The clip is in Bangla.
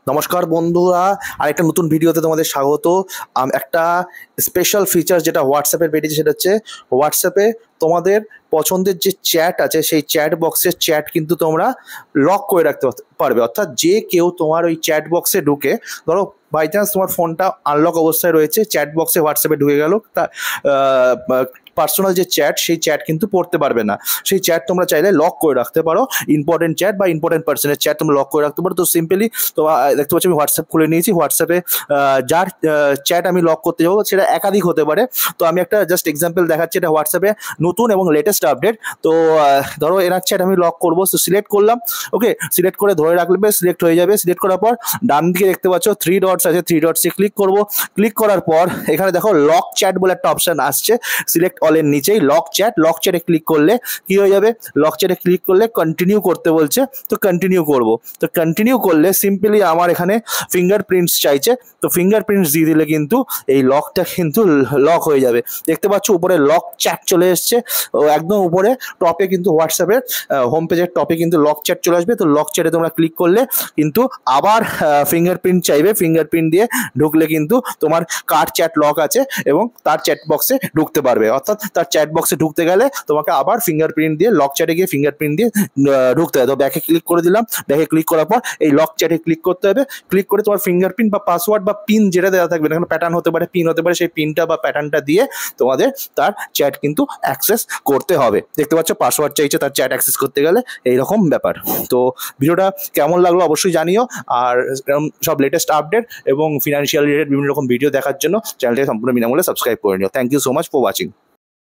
নমস্কার বন্ধুরা, আরেকটা নতুন ভিডিওতে তোমাদের স্বাগত। একটা স্পেশাল ফিচার যেটা হোয়াটসঅ্যাপে বেরিয়েছে, সেটা হচ্ছে হোয়াটসঅ্যাপে তোমাদের পছন্দের যে চ্যাট আছে সেই চ্যাট বক্সের চ্যাট কিন্তু তোমরা লক করে রাখতে পারবে। অর্থাৎ যে কেউ তোমার ওই চ্যাট বক্সে ঢুকে, ধরো বাই চান্স তোমার ফোনটা আনলক অবস্থায় রয়েছে, চ্যাট বক্সে হোয়াটসঅ্যাপে ঢুকে গেল, তা পার্সোনাল যে চ্যাট সেই চ্যাট কিন্তু পড়তে পারবে না। সেই চ্যাট তোমরা চাইলে লক করে রাখতে পারো। ইম্পর্টেন্ট চ্যাট বা ইম্পর্টেন্ট পার্সনের চ্যাট তোমরা লক করে রাখতে পারো। তো সিম্পলি তোমার দেখতে পাচ্ছি আমি হোয়াটসঅ্যাপ খুলে নিয়েছি। হোয়াটসঅ্যাপে যার চ্যাট আমি লক করতে যাবো সেটা একাধিক হতে পারে। তো আমি একটা জাস্ট এক্সাম্পল দেখাচ্ছি, এটা হোয়াটসঅ্যাপে নতুন এবং লেটেস্ট আপডেট। তো ধরো এনার চ্যাট আমি লক করবো, তো সিলেক্ট করলাম। ওকে, সিলেক্ট করে ধরে রাখলে সিলেক্ট হয়ে যাবে। সিলেক্ট করার পর ডান দিকে দেখতে পাচ্ছ 3 ডটস আছে, 3 ডটসে ক্লিক করবো। ক্লিক করার পর এখানে দেখো লক চ্যাট বলে একটা অপশন আসছে, সিলেক্ট অলের নিচেই লক চ্যাটে ক্লিক করলে কি হয়ে যাবে, লক চ্যাটে ক্লিক করলে কন্টিনিউ করতে বলছে, তো কন্টিনিউ করব। তো কন্টিনিউ করলে সিম্পলি আমার এখানে ফিঙ্গারপ্রিন্টস চাইছে, তো ফিঙ্গারপ্রিন্টস দিয়ে দিলে কিন্তু এই লকটা কিন্তু লক হয়ে যাবে। দেখতে পাচ্ছ উপরে লক চ্যাট চলে এসছে, একদম উপরে টপে কিন্তু হোয়াটসঅ্যাপের হোম পেজের টপে কিন্তু লক চ্যাট চলে আসবে। তো লক চ্যাটে তোমরা ক্লিক করলে কিন্তু আবার ফিঙ্গারপ্রিন্ট চাইবে, ফিঙ্গারপ্রিন্ট দিয়ে ঢুকলে কিন্তু তোমার কার চ্যাট লক আছে এবং তার চ্যাট বক্সে ঢুকতে পারবে। অর্থাৎ তার চ্যাট বক্সে ঢুকতে গেলে তোমাকে আবার ফিঙ্গারপ্রিন্ট দিয়ে লক চ্যাটে গিয়ে ফিঙ্গারপ্রিন্ট দিয়ে ঢুকতে হবে। তো ব্যাকে ক্লিক করে দিলাম, ব্যাকে ক্লিক করার পর এই লক চ্যাটে ক্লিক করতে হবে। ক্লিক করে তোমার ফিঙ্গারপ্রিন্ট বা পাসওয়ার্ড বা পিন যেটা দেওয়া থাকবে, এখানে প্যাটার্ন হতে পারে, পিন হতে পারে, সেই পিনটা বা প্যাটার্নটা দিয়ে তোমাদের তার চ্যাট কিন্তু অ্যাক্সেস করতে হবে। দেখতে পাচ্ছ পাসওয়ার্ড চাইছে তার চ্যাট অ্যাক্সেস করতে গেলে, এইরকম ব্যাপার। তো ভিডিওটা কেমন লাগলো অবশ্যই জানিও। আর সব লেটেস্ট আপডেট এবং ফিনান্সিয়াল রিলেটেড বিভিন্ন রকম ভিডিও দেখার জন্য চ্যানেলটাকে সম্পূর্ণ বিনামূল্যে সাবস্ক্রাইব করে নিও। Thank you so much for watching.